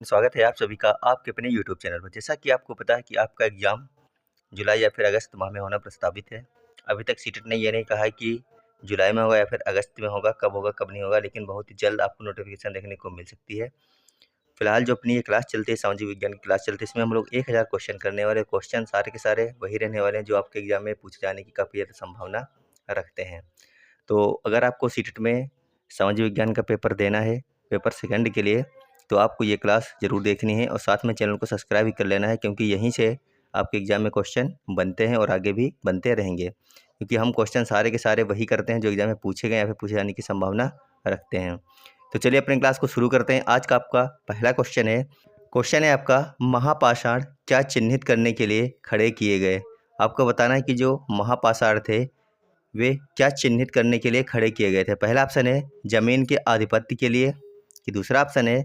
स्वागत है आप सभी का आपके अपने यूट्यूब चैनल पर। जैसा कि आपको पता है कि आपका एग्ज़ाम जुलाई या फिर अगस्त माह में होना प्रस्तावित है। अभी तक सीटेट ने ये नहीं कहा है कि जुलाई में होगा या फिर अगस्त में होगा, कब नहीं होगा, लेकिन बहुत ही जल्द आपको नोटिफिकेशन देखने को मिल सकती है। फिलहाल जो अपनी ये क्लास चलती है, सामाजिक विज्ञान की क्लास चलती है, इसमें हम लोग 1000 क्वेश्चन करने वाले। क्वेश्चन सारे के सारे वही रहने वाले हैं जो आपके एग्ज़ाम में पूछे जाने की काफ़ी ज़्यादा संभावना रखते हैं। तो अगर आपको सीटेट में सामाजिक विज्ञान का पेपर देना है, पेपर सेकंड के लिए, तो आपको ये क्लास ज़रूर देखनी है और साथ में चैनल को सब्सक्राइब भी कर लेना है, क्योंकि यहीं से आपके एग्ज़ाम में क्वेश्चन बनते हैं और आगे भी बनते रहेंगे। क्योंकि हम क्वेश्चन सारे के सारे वही करते हैं जो एग्ज़ाम में पूछे गए या फिर पूछे जाने की संभावना रखते हैं। तो चलिए अपनी क्लास को शुरू करते हैं। आज का आपका पहला क्वेश्चन है आपका, महापाषाण क्या चिन्हित करने के लिए खड़े किए गए? आपको बताना है कि जो महापाषाण थे वे क्या चिन्हित करने के लिए खड़े किए गए थे। पहला ऑप्शन है जमीन के आधिपत्य के लिए, कि दूसरा ऑप्शन है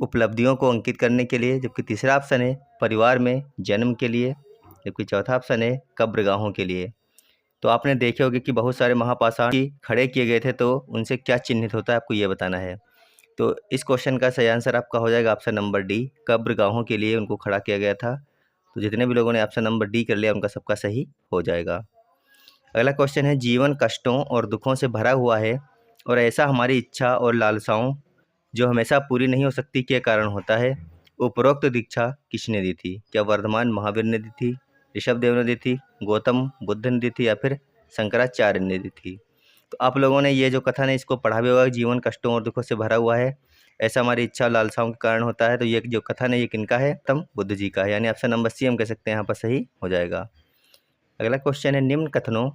उपलब्धियों को अंकित करने के लिए, जबकि तीसरा ऑप्शन है परिवार में जन्म के लिए, जबकि चौथा ऑप्शन है कब्रगाहों के लिए। तो आपने देखे होंगे कि बहुत सारे महापाषाण खड़े किए गए थे, तो उनसे क्या चिन्हित होता है आपको ये बताना है। तो इस क्वेश्चन का सही आंसर आपका हो जाएगा ऑप्शन नंबर डी, कब्रगाहों के लिए उनको खड़ा किया गया था। तो जितने भी लोगों ने ऑप्शन नंबर डी कर लिया उनका सबका सही हो जाएगा। अगला क्वेश्चन है, जीवन कष्टों और दुखों से भरा हुआ है और ऐसा हमारी इच्छा और लालसाओं जो हमेशा पूरी नहीं हो सकती के कारण होता है। उपरोक्त दीक्षा किसने दी थी? क्या वर्धमान महावीर ने दी थी, ऋषभदेव ने दी थी, गौतम बुद्ध ने दी थी या फिर शंकराचार्य ने दी थी? तो आप लोगों ने ये जो कथन है इसको पढ़ा भी होगा, जीवन कष्टों और दुखों से भरा हुआ है, ऐसा हमारी इच्छा और लालसाओं के कारण होता है। तो ये जो कथन है ये किनका है? गौतम बुद्ध जी का है, यानी ऑप्शन नंबर सी हम कह सकते हैं यहाँ पर सही हो जाएगा। अगला क्वेश्चन है, निम्न कथनों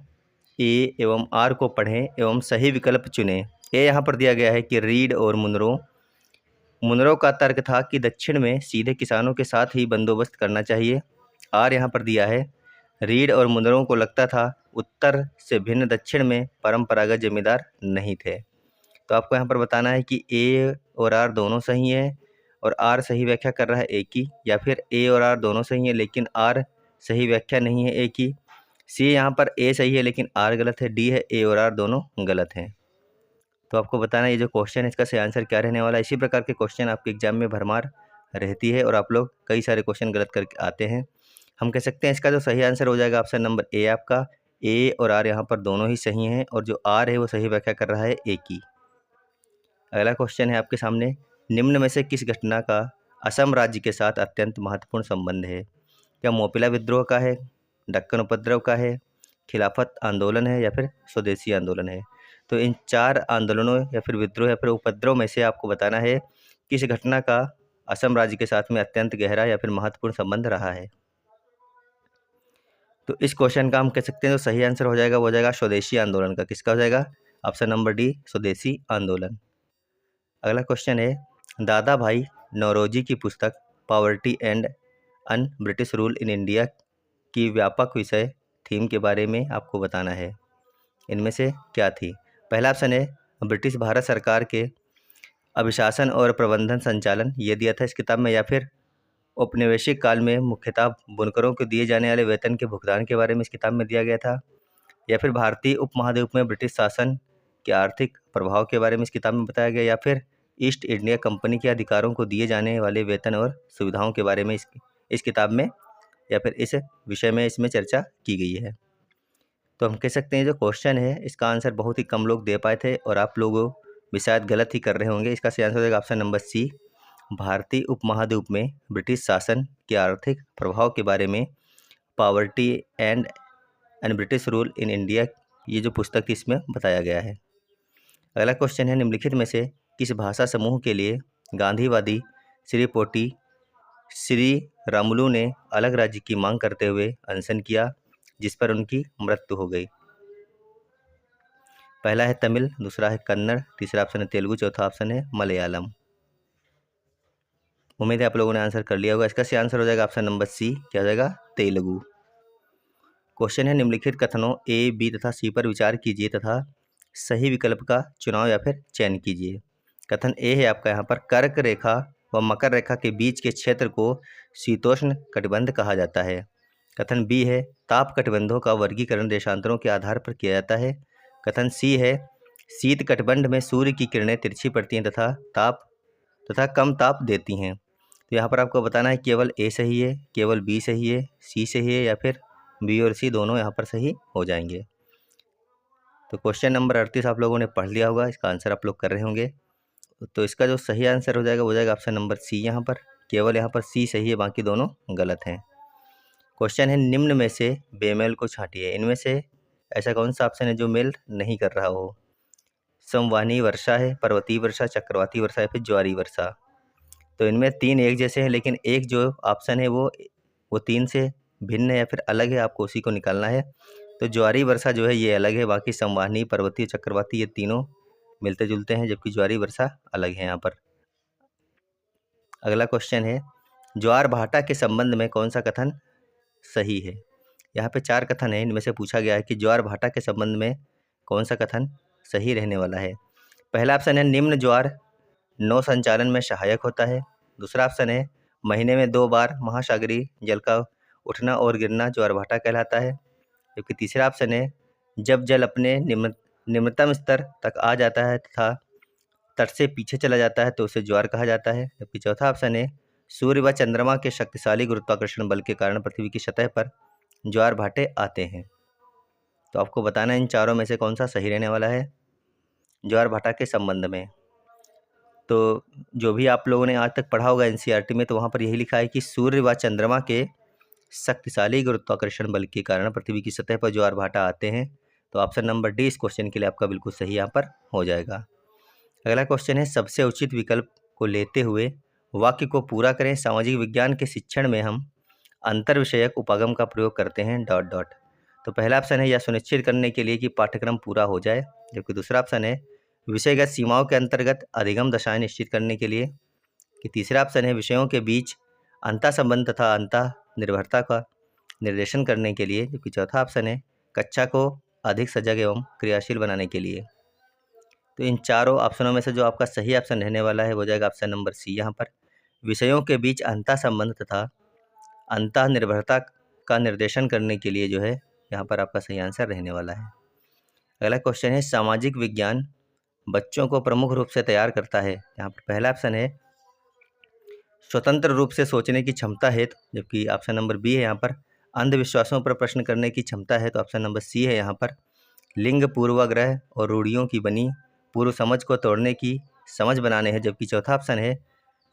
ए एवं आर को पढ़ें एवं सही विकल्प चुनें। ए यहाँ पर दिया गया है कि रीड और मुनरो का तर्क था कि दक्षिण में सीधे किसानों के साथ ही बंदोबस्त करना चाहिए। आर यहाँ पर दिया है, रीड और मुनरो को लगता था उत्तर से भिन्न दक्षिण में परंपरागत जमींदार नहीं थे। तो आपको यहाँ पर बताना है कि ए और आर दोनों सही हैं और आर सही व्याख्या कर रहा है ए की, या फिर ए और आर दोनों सही हैं लेकिन आर सही व्याख्या नहीं है ए की। सी यहाँ पर ए सही है लेकिन आर गलत है। डी है ए और आर दोनों गलत हैं। तो आपको बताना है ये जो क्वेश्चन है इसका सही आंसर क्या रहने वाला है। इसी प्रकार के क्वेश्चन आपके एग्जाम में भरमार रहती है और आप लोग कई सारे क्वेश्चन गलत करके आते हैं। हम कह सकते हैं इसका जो सही आंसर हो जाएगा ऑप्शन नंबर ए आपका। ए और आर यहाँ पर दोनों ही सही हैं और जो आर है वो सही व्याख्या कर रहा है ए की। अगला क्वेश्चन है आपके सामने, निम्न में से किस घटना का असम राज्य के साथ अत्यंत महत्वपूर्ण संबंध है? क्या मोपिला विद्रोह का है, दक्कन उपद्रव का है, खिलाफत आंदोलन है या फिर स्वदेशी आंदोलन है? तो इन चार आंदोलनों या फिर विद्रोह या फिर उपद्रव में से आपको बताना है किस घटना का असम राज्य के साथ में अत्यंत गहरा या फिर महत्वपूर्ण संबंध रहा है। तो इस क्वेश्चन का हम कह सकते हैं जो सही आंसर हो जाएगा वो हो जाएगा स्वदेशी आंदोलन का। किसका हो जाएगा? ऑप्शन नंबर डी, स्वदेशी आंदोलन। अगला क्वेश्चन है, दादा भाई नौरोजी की पुस्तक poverty and un British rule in India की व्यापक विषय थीम के बारे में आपको बताना है। इनमें से क्या थी? पहला ऑप्शन है ब्रिटिश भारत सरकार के अभिशासन और प्रबंधन संचालन, ये दिया था इस किताब में, या फिर औपनिवेशिक काल में मुख्यतः बुनकरों को दिए जाने वाले वेतन के भुगतान के बारे में इस किताब में दिया गया था, या फिर भारतीय उपमहाद्वीप में ब्रिटिश शासन के आर्थिक प्रभाव के बारे में इस किताब में बताया गया, या फिर ईस्ट इंडिया कंपनी के अधिकारों को दिए जाने वाले वेतन और सुविधाओं के बारे में इस किताब में या फिर इस विषय में इसमें चर्चा की गई है। तो हम कह सकते हैं जो क्वेश्चन है इसका आंसर बहुत ही कम लोग दे पाए थे और आप लोगों भी शायद गलत ही कर रहे होंगे। इसका सही आंसर हो जाएगा ऑप्शन नंबर सी, भारतीय उपमहाद्वीप में ब्रिटिश शासन के आर्थिक प्रभाव के बारे में poverty and British rule in India, ये जो पुस्तक थी इसमें बताया गया है। अगला क्वेश्चन है, निम्नलिखित में से किस भाषा समूह के लिए गांधीवादी श्री पोटी श्री रामुलु ने अलग राज्य की मांग करते हुए अनशन किया जिस पर उनकी मृत्यु हो गई? पहला है तमिल, दूसरा है कन्नड़, तीसरा ऑप्शन है तेलुगु, चौथा ऑप्शन है मलयालम। उम्मीद है आप लोगों ने आंसर कर लिया होगा। इसका सही आंसर हो जाएगा ऑप्शन नंबर सी, क्या हो जाएगा? तेलुगु। क्वेश्चन है, निम्नलिखित कथनों ए, बी तथा सी पर विचार कीजिए तथा सही विकल्प का चुनाव या फिर चयन कीजिए। कथन ए है आपका यहाँ पर, कर्क रेखा व मकर रेखा के बीच के क्षेत्र को शीतोष्ण कटिबंध कहा जाता है। कथन बी है, ताप कटिबंधों का वर्गीकरण देशांतरों के आधार पर किया जाता है। कथन सी है, शीत कटिबंध में सूर्य की किरणें तिरछी पड़ती हैं तथा कम ताप देती हैं। तो यहाँ पर आपको बताना है केवल ए सही है, केवल बी सही है, सी सही है या फिर बी और सी दोनों यहाँ पर सही हो जाएंगे। तो क्वेश्चन नंबर 38 आप लोगों ने पढ़ लिया होगा, इसका आंसर आप लोग कर रहे होंगे। तो इसका जो सही आंसर हो जाएगा वो जाएगा ऑप्शन नंबर सी। यहाँ पर केवल यहाँ पर सी सही है, बाकी दोनों गलत हैं। क्वेश्चन है निम्न में से बेमेल को छांटिए। इनमें से ऐसा कौन सा ऑप्शन है जो मेल नहीं कर रहा हो? संवहनी वर्षा है, पर्वतीय वर्षा, चक्रवाती वर्षा या फिर ज्वारी वर्षा। तो इनमें तीन एक जैसे हैं, लेकिन एक जो ऑप्शन है वो तीन से भिन्न है या फिर अलग है, आपको उसी को निकालना है। तो ज्वारी वर्षा जो है ये अलग है, बाकी संवहनी, पर्वतीय, चक्रवाती ये तीनों मिलते जुलते हैं, जबकि ज्वारी वर्षा अलग है यहाँ पर। अगला क्वेश्चन है ज्वार भाटा के संबंध में कौन सा कथन सही है? यहाँ पे 4 कथन है, इनमें से पूछा गया है कि ज्वार भाटा के संबंध में कौन सा कथन सही रहने वाला है। पहला ऑप्शन है निम्न ज्वार नौ संचालन में सहायक होता है। दूसरा ऑप्शन है महीने में 2 बार महासागरीय जल का उठना और गिरना ज्वार भाटा कहलाता है। जबकि तीसरा ऑप्शन है जब जल अपने निम्नतम स्तर तक आ जाता है तथा तट से पीछे चला जाता है तो उसे ज्वार कहा जाता है। जबकि चौथा ऑप्शन है सूर्य व चंद्रमा के शक्तिशाली गुरुत्वाकर्षण बल के कारण पृथ्वी की सतह पर ज्वार भाटे आते हैं। तो आपको बताना है इन चारों में से कौन सा सही रहने वाला है ज्वार भाटा के संबंध में। तो जो भी आप लोगों ने आज तक पढ़ा होगा एनसीईआरटी में, तो वहाँ पर यही लिखा है कि सूर्य व चंद्रमा के शक्तिशाली गुरुत्वाकर्षण बल के कारण पृथ्वी की सतह पर ज्वार भाटा आते हैं। तो ऑप्शन नंबर डी इस क्वेश्चन के लिए आपका बिल्कुल सही यहाँ पर हो जाएगा। अगला क्वेश्चन है सबसे उचित विकल्प को लेते हुए वाक्य को पूरा करें। सामाजिक विज्ञान के शिक्षण में हम अंतर विषयक उपागम का प्रयोग करते हैं ... तो पहला ऑप्शन है यह सुनिश्चित करने के लिए कि पाठ्यक्रम पूरा हो जाए। जबकि दूसरा ऑप्शन है विषयगत सीमाओं के अंतर्गत अधिगम दशाएं निश्चित करने के लिए। कि तीसरा ऑप्शन है विषयों के बीच अंतः संबंध तथा अंतः निर्भरता का निर्देशन करने के लिए। जबकि चौथा ऑप्शन है कक्षा को अधिक सजग एवं क्रियाशील बनाने के लिए। तो इन चारों ऑप्शनों में से जो आपका सही ऑप्शन रहने वाला है वो जाएगा ऑप्शन नंबर सी। यहाँ पर विषयों के बीच अंतः संबंध तथा अंतः निर्भरता का निर्देशन करने के लिए जो है यहाँ पर आपका सही आंसर रहने वाला है। अगला क्वेश्चन है सामाजिक विज्ञान बच्चों को प्रमुख रूप से तैयार करता है। यहाँ पर पहला ऑप्शन है स्वतंत्र रूप से सोचने की क्षमता है, जबकि ऑप्शन नंबर बी है यहाँ पर अंधविश्वासों पर प्रश्न करने की क्षमता है। तो ऑप्शन नंबर सी है यहाँ पर लिंग पूर्वाग्रह और रूढ़ियों की बनी पूर्व समझ को तोड़ने की समझ बनाने हैं। जबकि चौथा ऑप्शन है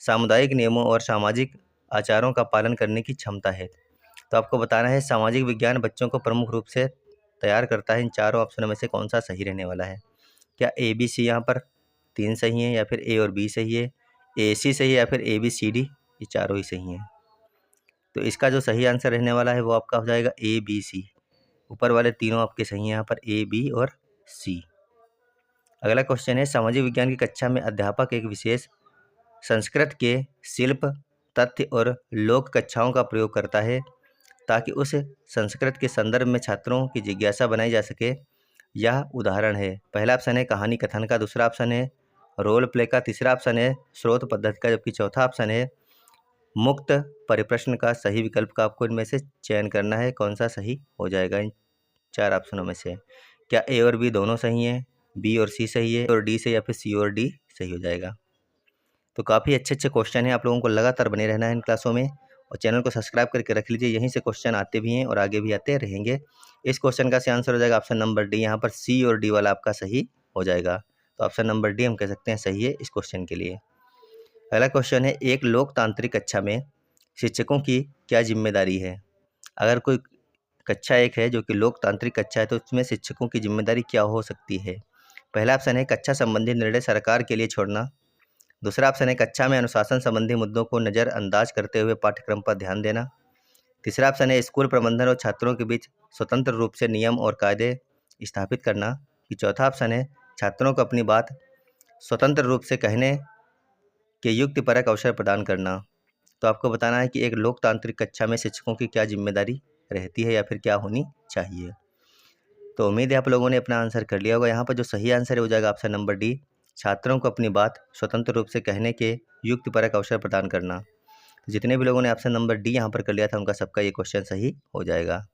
सामुदायिक नियमों और सामाजिक आचारों का पालन करने की क्षमता है। तो आपको बताना है सामाजिक विज्ञान बच्चों को प्रमुख रूप से तैयार करता है। इन चारों ऑप्शनों में से कौन सा सही रहने वाला है? क्या ए बी सी यहाँ पर 3 सही हैं, या फिर ए और बी सही है, ए सी सही है, या फिर ए बी सी डी ये चारों ही सही हैं? तो इसका जो सही आंसर रहने वाला है वो आपका हो जाएगा ए बी सी। ऊपर वाले तीनों आपके सही हैं यहाँ पर ए बी और सी। अगला क्वेश्चन है सामाजिक विज्ञान की कक्षा में अध्यापक एक विशेष संस्कृत के शिल्प तथ्य और लोक कक्षाओं का प्रयोग करता है ताकि उस संस्कृत के संदर्भ में छात्रों की जिज्ञासा बनाई जा सके। यह उदाहरण है। पहला ऑप्शन है कहानी कथन का, दूसरा ऑप्शन है रोल प्ले का, तीसरा ऑप्शन है स्रोत पद्धति का, जबकि चौथा ऑप्शन है मुक्त परिप्रश्न का। सही विकल्प का आपको इनमें से चयन करना है, कौन सा सही हो जाएगा इन 4 ऑप्शनों में से? क्या ए और बी दोनों सही हैं, बी और सी सही है, और डी से, या फिर सी और डी सही हो जाएगा? तो काफ़ी अच्छे क्वेश्चन हैं, आप लोगों को लगातार बने रहना है इन क्लासों में, और चैनल को सब्सक्राइब करके रख लीजिए। यहीं से क्वेश्चन आते भी हैं और आगे भी आते रहेंगे। इस क्वेश्चन का सही आंसर हो जाएगा ऑप्शन नंबर डी। यहाँ पर सी और डी वाला आपका सही हो जाएगा। तो ऑप्शन नंबर डी हम कह सकते हैं सही है इस क्वेश्चन के लिए। अगला क्वेश्चन है एक लोकतांत्रिक कक्षा में शिक्षकों की क्या जिम्मेदारी है? अगर कोई कक्षा एक है जो कि लोकतांत्रिक कक्षा है तो उसमें शिक्षकों की जिम्मेदारी क्या हो सकती है? पहला ऑप्शन है कक्षा संबंधी निर्णय सरकार के लिए छोड़ना। दूसरा ऑप्शन है कक्षा में अनुशासन संबंधी मुद्दों को नज़रअंदाज करते हुए पाठ्यक्रम पर ध्यान देना। तीसरा ऑप्शन है स्कूल प्रबंधन और छात्रों के बीच स्वतंत्र रूप से नियम और कायदे स्थापित करना। चौथा ऑप्शन है छात्रों को अपनी बात स्वतंत्र रूप से कहने के युक्तिपरक अवसर प्रदान करना। तो आपको बताना है कि एक लोकतांत्रिक कक्षा में शिक्षकों की क्या जिम्मेदारी रहती है या फिर क्या होनी चाहिए। तो उम्मीद है आप लोगों ने अपना आंसर कर लिया होगा। यहाँ पर जो सही आंसर है हो जाएगा ऑप्शन नंबर डी, छात्रों को अपनी बात स्वतंत्र रूप से कहने के युक्तिपरक अवसर प्रदान करना। तो जितने भी लोगों ने ऑप्शन नंबर डी यहाँ पर कर लिया था उनका सबका ये क्वेश्चन सही हो जाएगा।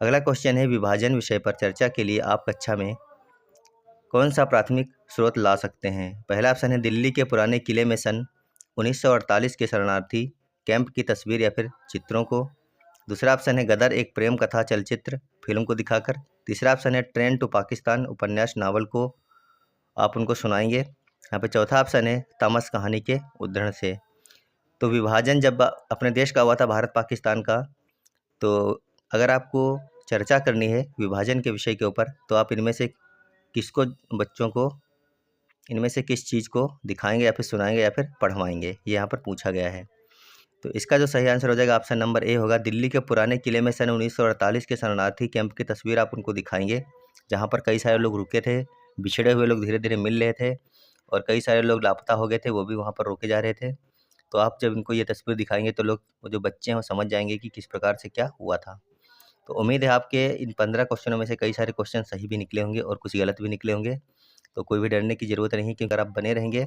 अगला क्वेश्चन है विभाजन विषय पर चर्चा के लिए आप कक्षा में कौन सा प्राथमिक स्रोत ला सकते हैं? पहला ऑप्शन है दिल्ली के पुराने किले में सन 1948 के शरणार्थी कैंप की तस्वीर या फिर चित्रों को। दूसरा ऑप्शन है गदर एक प्रेम कथा चलचित्र फिल्म को दिखाकर। तीसरा ऑप्शन है ट्रेन टू पाकिस्तान उपन्यास नावल को आप उनको सुनाएंगे। यहाँ पे चौथा ऑप्शन है तामस कहानी के उद्धरण से। तो विभाजन जब अपने देश का हुआ था भारत पाकिस्तान का, तो अगर आपको चर्चा करनी है विभाजन के विषय के ऊपर तो आप इनमें से किसको बच्चों को इनमें से किस चीज़ को दिखाएंगे या फिर सुनाएंगे या फिर पढ़वाएंगे, ये यहाँ पर पूछा गया है। तो इसका जो सही आंसर हो जाएगा ऑप्शन नंबर ए होगा। दिल्ली के पुराने किले में सन 1948 के शरणार्थी कैंप की तस्वीर आप उनको दिखाएंगे, जहाँ पर कई सारे लोग रुके थे, बिछड़े हुए लोग धीरे धीरे मिल रहे थे और कई सारे लोग लापता हो गए थे, वो भी वहाँ पर रोके जा रहे थे। तो आप जब इनको ये तस्वीर दिखाएंगे तो लोग वो जो बच्चे हैं वो समझ जाएंगे कि किस प्रकार से क्या हुआ था। तो उम्मीद है आपके इन 15 क्वेश्चनों में से कई सारे क्वेश्चन सही भी निकले होंगे और कुछ गलत भी निकले होंगे। तो कोई भी डरने की ज़रूरत नहीं, क्योंकि अगर आप बने रहेंगे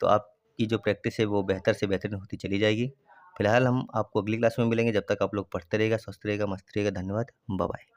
तो आपकी जो प्रैक्टिस है वो बेहतर से बेहतर होती चली जाएगी। फिलहाल हम आपको अगली क्लास में मिलेंगे। जब तक आप लोग पढ़ते रहिएगा, स्वस्थ रहिएगा, मस्त रहिएगा। धन्यवाद, बाय बाय।